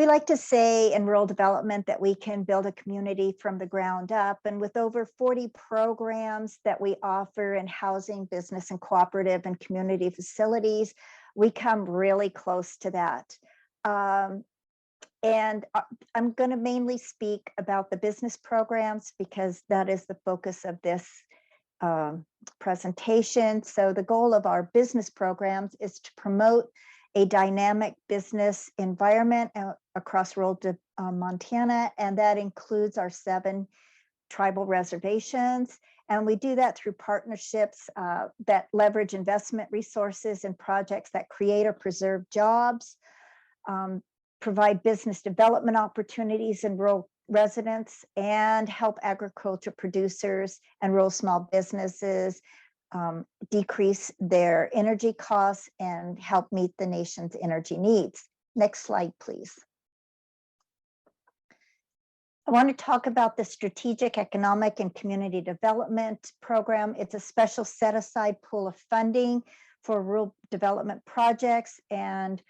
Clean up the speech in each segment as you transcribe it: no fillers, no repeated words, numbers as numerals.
We like to say in rural development that we can build a community from the ground up. And with over 40 programs that we offer in housing, business, and cooperative and community facilities, we come really close to that. And I'm going to mainly speak about the business programs because that is the focus of this presentation. So the goal of our business programs is to promote a dynamic business environment across rural Montana, and that includes our 7 tribal reservations. And we do that through partnerships that leverage investment resources and projects that create or preserve jobs, provide business development opportunities in rural residents, and help agriculture producers and rural small businesses decrease their energy costs and help meet the nation's energy needs. Next slide, please. I want to talk about the Strategic Economic and Community Development Program. It's a special set-aside pool of funding for rural development projects, and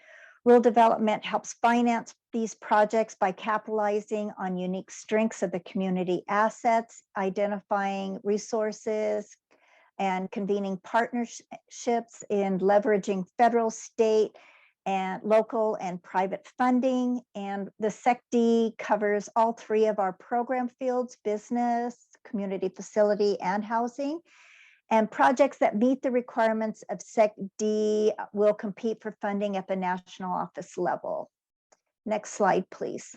rural development helps finance these projects by capitalizing on unique strengths of the community assets, identifying resources, and convening partnerships in leveraging federal, state, and local and private funding. And the SECD covers all 3 of our program fields: business, community facility, and housing. And projects that meet the requirements of SECD will compete for funding at the national office level. Next slide, please.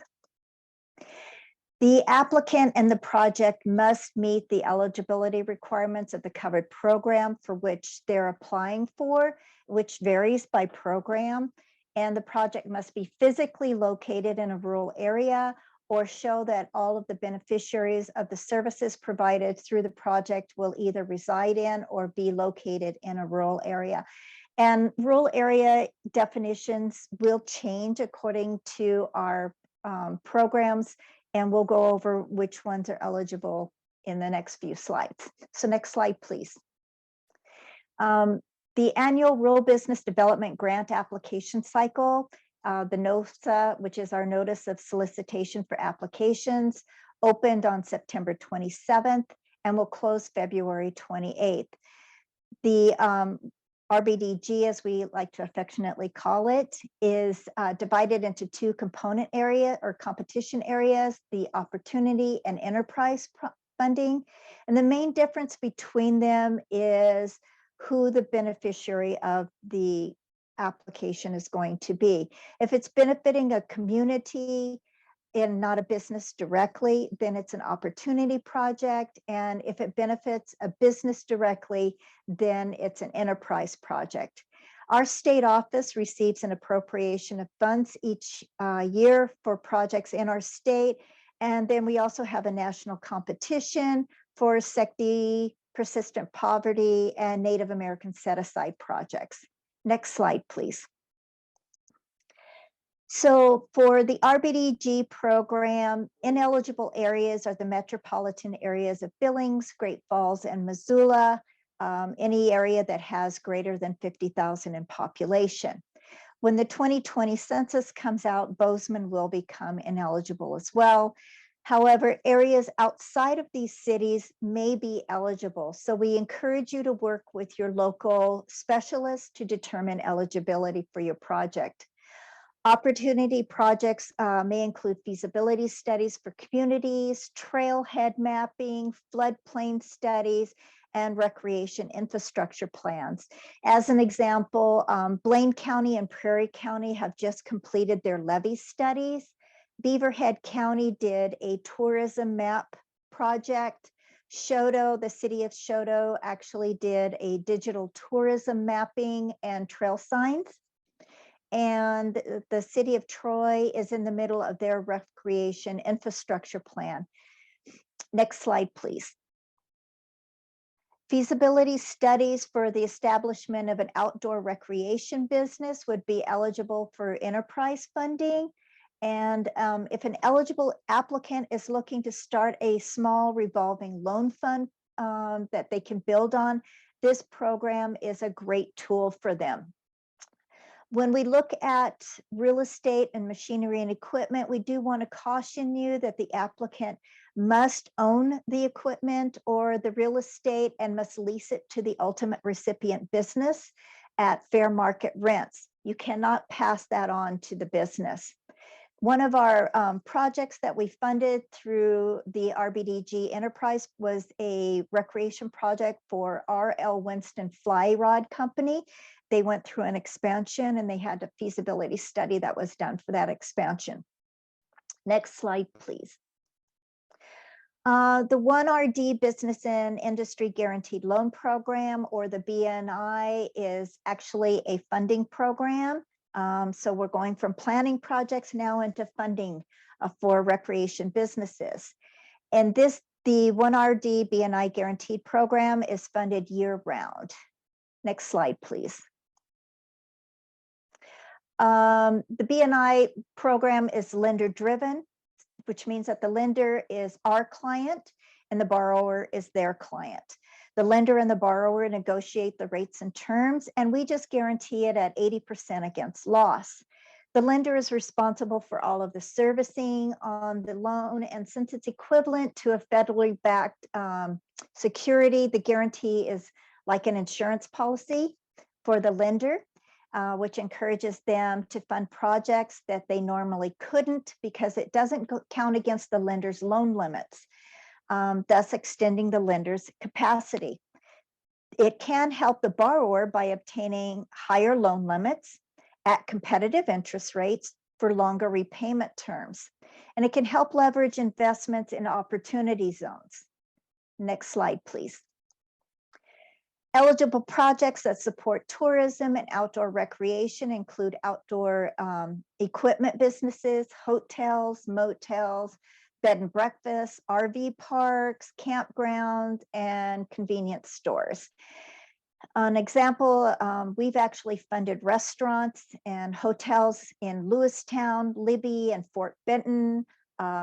The applicant and the project must meet the eligibility requirements of the covered program for which they're applying for, which varies by program. And the project must be physically located in a rural area or show that all of the beneficiaries of the services provided through the project will either reside in or be located in a rural area. And rural area definitions will change according to our programs, and we'll go over which ones are eligible in the next few slides. So next slide, please. The annual Rural Business Development Grant application cycle, the NOSA, which is our Notice of Solicitation for Applications, opened on September 27th and will close February 28th. The RBDG, as we like to affectionately call it, is divided into 2 component area or competition areas: the opportunity and enterprise funding. And the main difference between them is who the beneficiary of the application is going to be. If it's benefiting a community and not a business directly, then it's an opportunity project. And if it benefits a business directly, then it's an enterprise project. Our state office receives an appropriation of funds each year for projects in our state. And then we also have a national competition for SECD, persistent poverty, and Native American set-aside projects. Next slide, please. So for the RBDG program, ineligible areas are the metropolitan areas of Billings, Great Falls, and Missoula, any area that has greater than 50,000 in population. When the 2020 census comes out, Bozeman will become ineligible as well. However, areas outside of these cities may be eligible. So we encourage you to work with your local specialists to determine eligibility for your project. Opportunity projects may include feasibility studies for communities, trailhead mapping, floodplain studies, and recreation infrastructure plans. As an example, Blaine County and Prairie County have just completed their levee studies. Beaverhead County did a tourism map project. Shoto, the city of Shoto, actually did a digital tourism mapping and trail signs. And the city of Troy is in the middle of their recreation infrastructure plan. Next slide, please. Feasibility studies for the establishment of an outdoor recreation business would be eligible for enterprise funding. And if an eligible applicant is looking to start a small revolving loan fund that they can build on, this program is a great tool for them. When we look at real estate and machinery and equipment, we do want to caution you that the applicant must own the equipment or the real estate and must lease it to the ultimate recipient business at fair market rents. You cannot pass that on to the business. One of our projects that we funded through the RBDG enterprise was a recreation project for R.L. Winston Fly Rod Company. They went through an expansion and they had a feasibility study that was done for that expansion. Next slide, please. The 1RD Business and Industry Guaranteed Loan Program, or the BNI, is actually a funding program. So we're going from planning projects now into funding for recreation businesses. And the 1RD BNI Guaranteed Program is funded year round. Next slide, please. The BNI program is lender driven, which means that the lender is our client and the borrower is their client. The lender and the borrower negotiate the rates and terms, and we just guarantee it at 80% against loss. The lender is responsible for all of the servicing on the loan, and since it's equivalent to a federally backed security, the guarantee is like an insurance policy for the lender, which encourages them to fund projects that they normally couldn't because it doesn't count against the lender's loan limits, thus extending the lender's capacity. It can help the borrower by obtaining higher loan limits at competitive interest rates for longer repayment terms. And it can help leverage investments in opportunity zones. Next slide, please. Eligible projects that support tourism and outdoor recreation include outdoor equipment businesses, hotels, motels, bed and breakfast, RV parks, campgrounds, and convenience stores. An example, we've actually funded restaurants and hotels in Lewistown, Libby, and Fort Benton.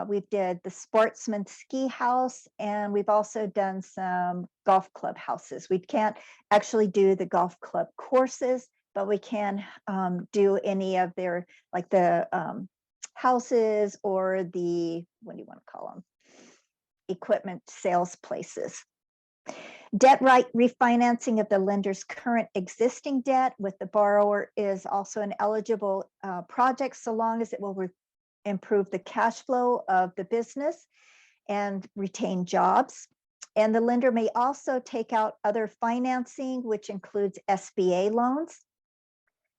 We did the Sportsman Ski House, and we've also done some golf club houses. We can't actually do the golf club courses, but we can do any of their, like the houses or the, what do you want to call them? Equipment sales places. Debt right refinancing of the lender's current existing debt with the borrower is also an eligible project, so long as it will improve the cash flow of the business and retain jobs. And the lender may also take out other financing, which includes SBA loans.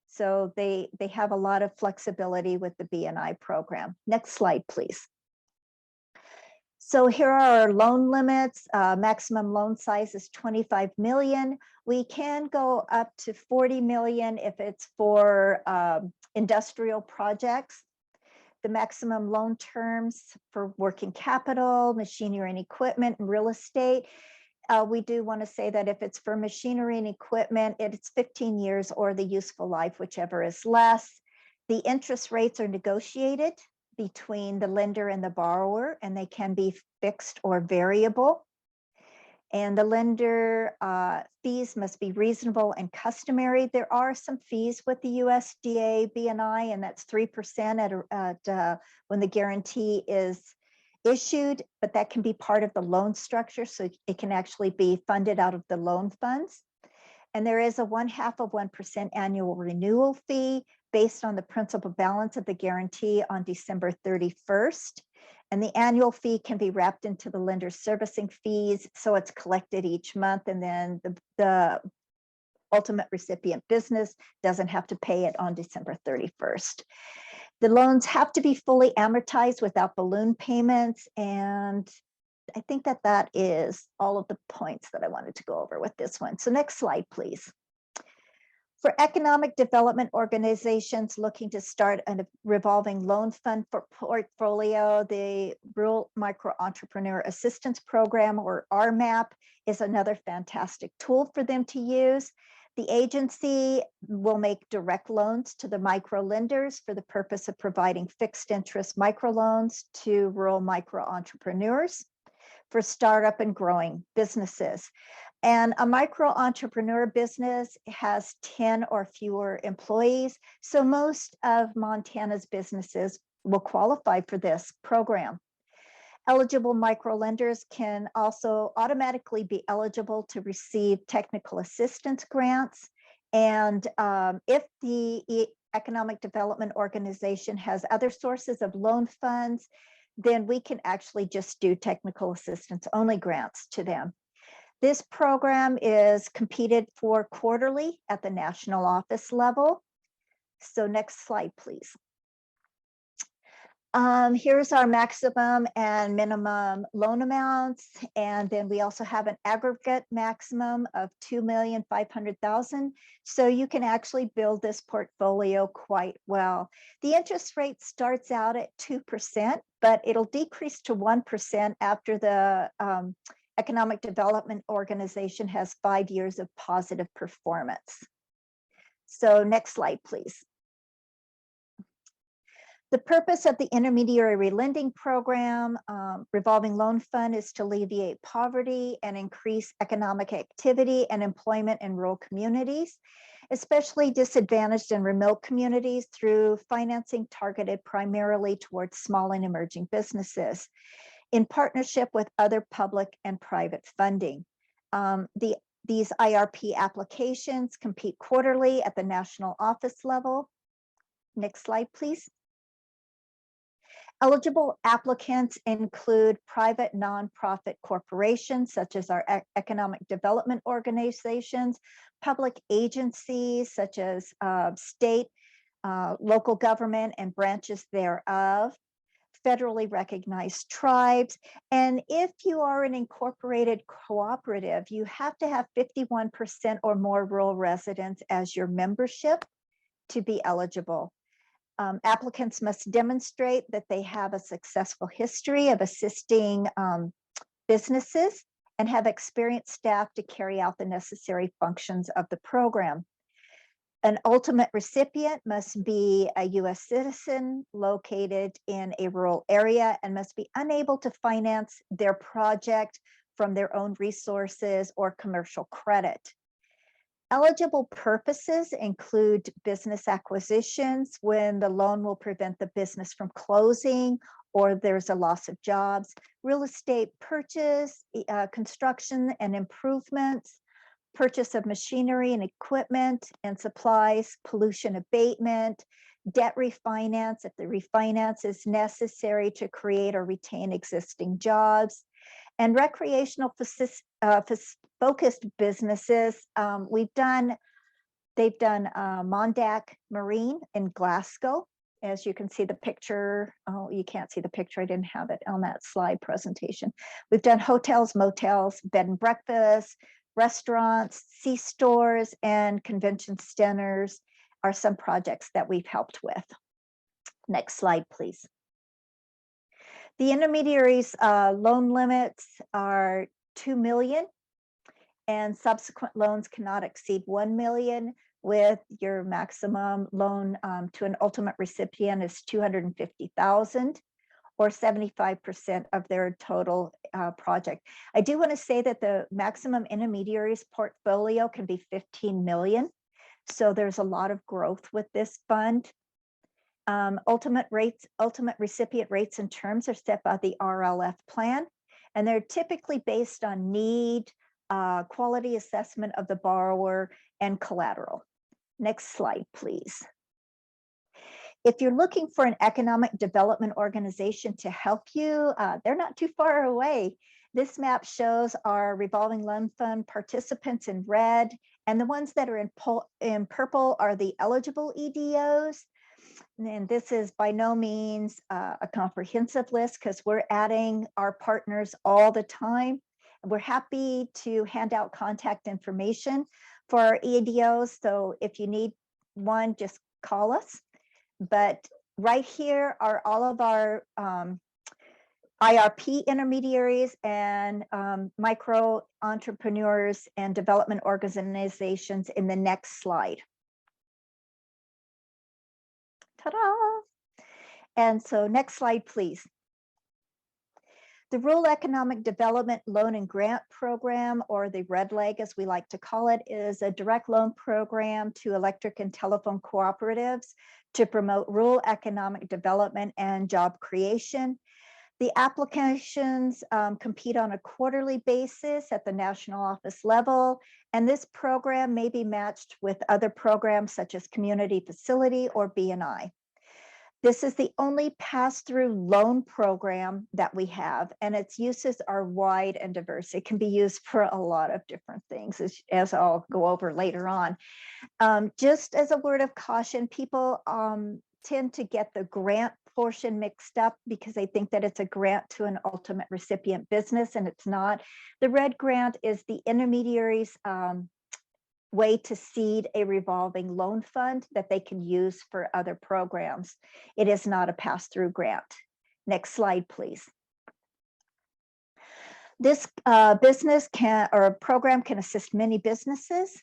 So they have a lot of flexibility with the BNI program. Next slide, please. So here are our loan limits. Maximum loan size is 25 million. We can go up to 40 million if it's for industrial projects. The maximum loan terms for working capital, machinery and equipment, and real estate. We do want to say that if it's for machinery and equipment, it's 15 years or the useful life, whichever is less. The interest rates are negotiated between the lender and the borrower, and they can be fixed or variable. And the lender fees must be reasonable and customary. There are some fees with the USDA BNI, and that's 3% at when the guarantee is issued, but that can be part of the loan structure, so it can actually be funded out of the loan funds. And there is a 0.5% annual renewal fee based on the principal balance of the guarantee on December 31st. And the annual fee can be wrapped into the lender's servicing fees, so it's collected each month, and then the ultimate recipient business doesn't have to pay it on December 31st. The loans have to be fully amortized without balloon payments, and I think that is all of the points that I wanted to go over with this one. So next slide, please. For economic development organizations looking to start a revolving loan fund for portfolio, the Rural Micro Entrepreneur Assistance Program, or RMAP, is another fantastic tool for them to use. The agency will make direct loans to the micro lenders for the purpose of providing fixed interest microloans to rural micro entrepreneurs. for startup and growing businesses. And a micro entrepreneur business has 10 or fewer employees. So most of Montana's businesses will qualify for this program. Eligible micro lenders can also automatically be eligible to receive technical assistance grants. And if the economic development organization has other sources of loan funds, then we can actually just do technical assistance only grants to them. This program is competed for quarterly at the national office level. So next slide, please. Here's our maximum and minimum loan amounts. And then we also have an aggregate maximum of $2,500,000. So you can actually build this portfolio quite well. The interest rate starts out at 2%, but it'll decrease to 1% after the Economic Development Organization has 5 years of positive performance. So next slide, please. The purpose of the intermediary lending program, revolving loan fund, is to alleviate poverty and increase economic activity and employment in rural communities, especially disadvantaged and remote communities, through financing targeted primarily towards small and emerging businesses, in partnership with other public and private funding. These IRP applications compete quarterly at the national office level. Next slide, please. Eligible applicants include private nonprofit corporations, such as our economic development organizations, public agencies, such as state, local government and branches thereof, federally recognized tribes. And if you are an incorporated cooperative, you have to have 51% or more rural residents as your membership to be eligible. Applicants must demonstrate that they have a successful history of assisting businesses and have experienced staff to carry out the necessary functions of the program. An ultimate recipient must be a U.S. citizen located in a rural area and must be unable to finance their project from their own resources or commercial credit. Eligible purposes include business acquisitions, when the loan will prevent the business from closing or there's a loss of jobs, real estate purchase, construction and improvements, purchase of machinery and equipment and supplies, pollution abatement, debt refinance if the refinance is necessary to create or retain existing jobs, and recreational focused businesses. They've done Mondack Marine in Glasgow. As you can see the picture, oh, you can't see the picture, I didn't have it on that slide presentation. We've done hotels, motels, bed and breakfast, restaurants, C-stores, and convention centers are some projects that we've helped with. Next slide, please. The intermediaries' loan limits are $2 million, and subsequent loans cannot exceed $1 million, with your maximum loan to an ultimate recipient is $250,000, or 75% of their total project. I do want to say that the maximum intermediaries portfolio can be 15 million. So there's a lot of growth with this fund. Ultimate recipient rates and terms are set by the RLF plan, and they're typically based on need, quality assessment of the borrower, and collateral. Next slide, please. If you're looking for an economic development organization to help you, they're not too far away. This map shows our revolving loan fund participants in red, and the ones that are in purple are the eligible EDOs. And this is by no means a comprehensive list, because we're adding our partners all the time. We're happy to hand out contact information for our EDOs. So if you need one, just call us. But right here are all of our IRP intermediaries and micro entrepreneurs and development organizations in the next slide. Ta-da! And so next slide, please. The Rural Economic Development Loan and Grant Program, or the Red Leg as we like to call it, is a direct loan program to electric and telephone cooperatives to promote rural economic development and job creation. The applications compete on a quarterly basis at the national office level, and this program may be matched with other programs such as Community Facility or BNI. This is the only pass-through loan program that we have, and its uses are wide and diverse. It can be used for a lot of different things, as I'll go over later on. Just as a word of caution, people tend to get the grant portion mixed up because they think that it's a grant to an ultimate recipient business, and it's not. The red grant is the intermediary's way to seed a revolving loan fund that they can use for other programs. It is not a pass-through grant. Next slide, please. This business can, or program can assist many businesses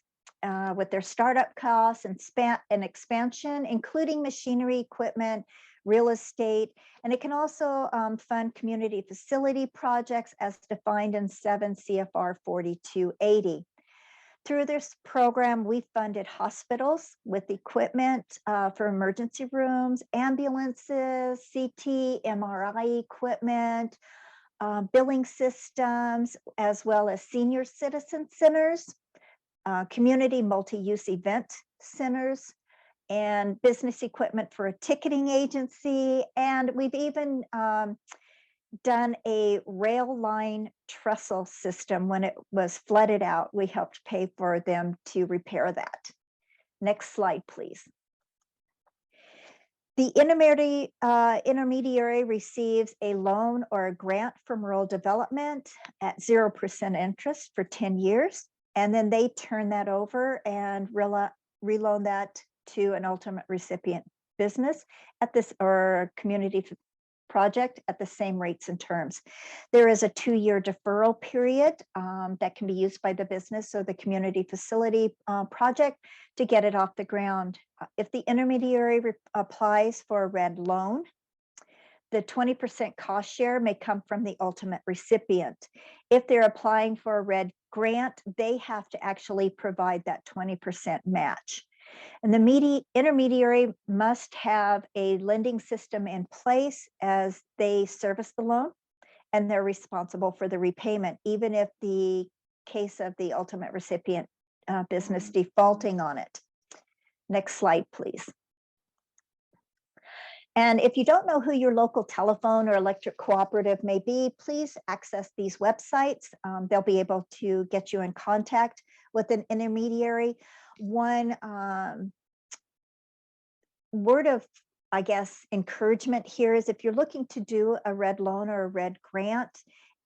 with their startup costs and expansion, including machinery, equipment, real estate, and it can also fund community facility projects as defined in 7 CFR 4280. Through this program, we funded hospitals with equipment for emergency rooms, ambulances, CT, MRI equipment, billing systems, as well as senior citizen centers, community multi-use event centers, and business equipment for a ticketing agency. And we've even done a rail line trestle system when it was flooded out. We helped pay for them to repair that. Next slide, please. The intermediary receives a loan or a grant from rural development at 0% interest for 10 years. And then they turn that over and reloan that to an ultimate recipient business at this, or community project at the same rates and terms. There is a 2-year deferral period that can be used by the business or the community facility project to get it off the ground. If the intermediary applies for a red loan, the 20% cost share may come from the ultimate recipient. If they're applying for a red grant, they have to actually provide that 20% match. And the intermediary must have a lending system in place as they service the loan, and they're responsible for the repayment, even if the case of the ultimate recipient business defaulting on it. Next slide, please. And if you don't know who your local telephone or electric cooperative may be, please access these websites. They'll be able to get you in contact with an intermediary. One word of, I guess, encouragement here is if you're looking to do a red loan or a red grant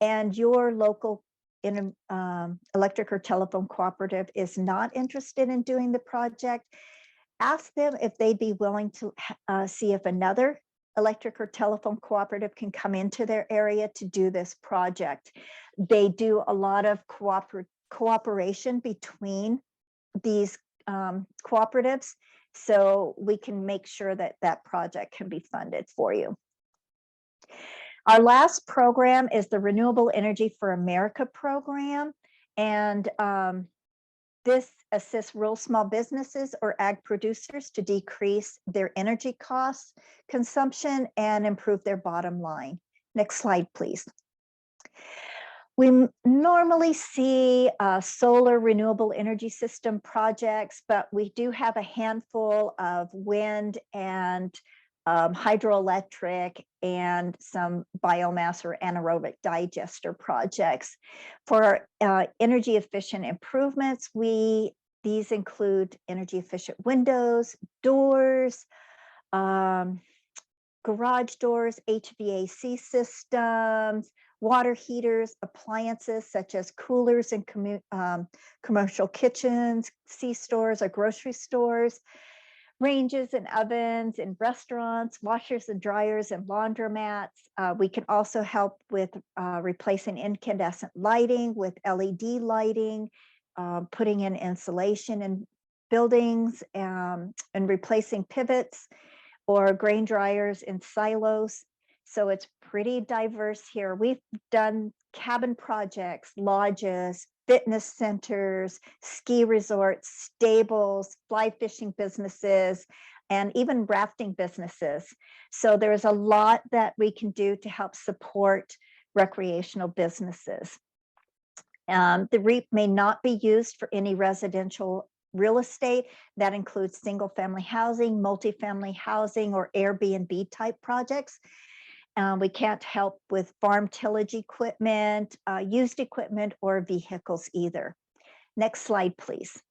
and your local electric or telephone cooperative is not interested in doing the project, ask them if they'd be willing to see if another electric or telephone cooperative can come into their area to do this project. They do a lot of cooperation between these cooperatives, so we can make sure that that project can be funded for you. Our last program is the Renewable Energy for America program, and this assists rural small businesses or ag producers to decrease their energy costs, consumption, and improve their bottom line. Next slide, please. We normally see solar renewable energy system projects, but we do have a handful of wind and hydroelectric and some biomass or anaerobic digester projects. For energy efficient improvements, these include energy efficient windows, doors, garage doors, HVAC systems, water heaters, appliances such as coolers in commercial kitchens, C-stores or grocery stores, ranges and ovens in restaurants, washers and dryers and laundromats. We can also help with replacing incandescent lighting with LED lighting, putting in insulation in buildings, and replacing pivots or grain dryers in silos. So it's pretty diverse here. We've done cabin projects, lodges, fitness centers, ski resorts, stables, fly fishing businesses, and even rafting businesses. So there's a lot that we can do to help support recreational businesses. The REAP may not be used for any residential real estate. That includes single family housing, multifamily housing, or Airbnb type projects. We can't help with farm tillage equipment, used equipment, or vehicles either. Next slide, please.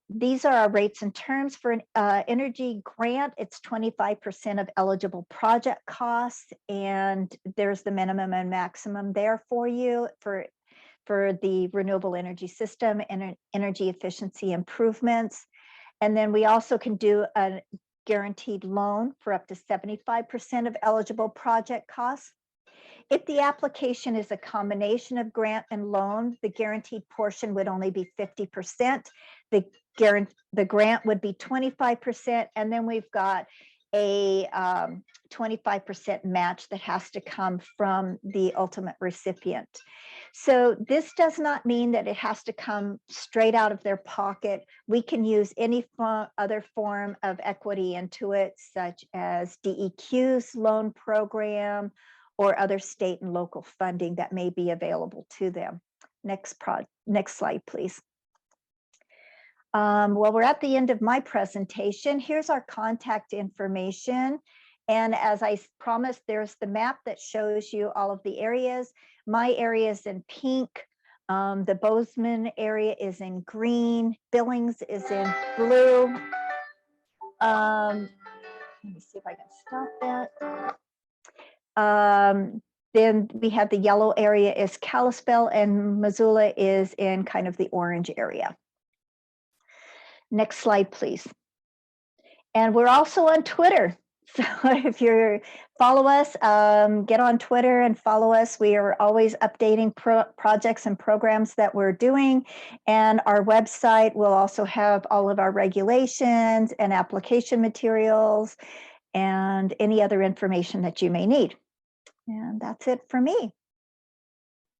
These are our rates and terms for an energy grant. It's 25% of eligible project costs, and there's the minimum and maximum there for you for the renewable energy system and energy efficiency improvements. And then we also can do a guaranteed loan for up to 75% of eligible project costs. If the application is a combination of grant and loan, the guaranteed portion would only be 50%. The grant would be 25%, and then we've got a 25% match that has to come from the ultimate recipient. So this does not mean that it has to come straight out of their pocket. We can use any other form of equity into it, such as DEQ's loan program or other state and local funding that may be available to them. Next slide, please. Well, we're at the end of my presentation. Here's our contact information. And as I promised, there's the map that shows you all of the areas. My area is in pink. The Bozeman area is in green. Billings is in blue. Let me see if I can stop that. Then we have the yellow area is Kalispell, and Missoula is in kind of the orange area. Next slide, please. And we're also on Twitter. So if you follow us, get on Twitter and follow us. We are always updating projects and programs that we're doing. And our website will also have all of our regulations and application materials and any other information that you may need. And that's it for me.